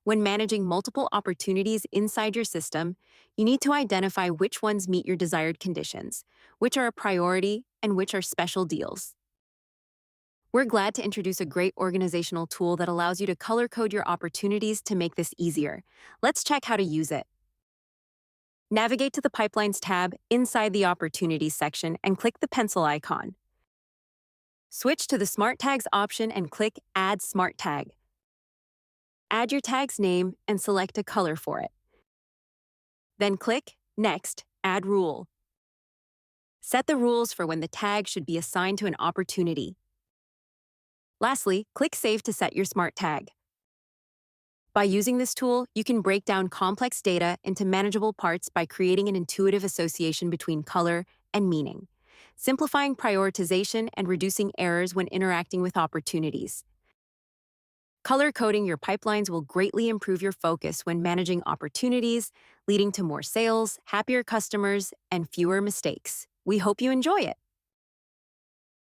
When managing multiple opportunities inside your system, you need to identify which ones meet your desired conditions, which are a priority, and which are special deals. We're glad to introduce a great organizational tool that allows you to color code your opportunities to make this easier. Let's check how to use it. Navigate to the Pipelines tab inside the Opportunities section and click the pencil icon. Switch to the Smart Tags option and click Add Smart Tag. Add your tag's name and select a color for it. Then click Next, Add Rule. Set the rules for when the tag should be assigned to an opportunity. Lastly, click Save to set your smart tag. By using this tool, you can break down complex data into manageable parts by creating an intuitive association between color and meaning, simplifying prioritization and reducing errors when interacting with opportunities. Color coding your pipelines will greatly improve your focus when managing opportunities, leading to more sales, happier customers, and fewer mistakes. We hope you enjoy it.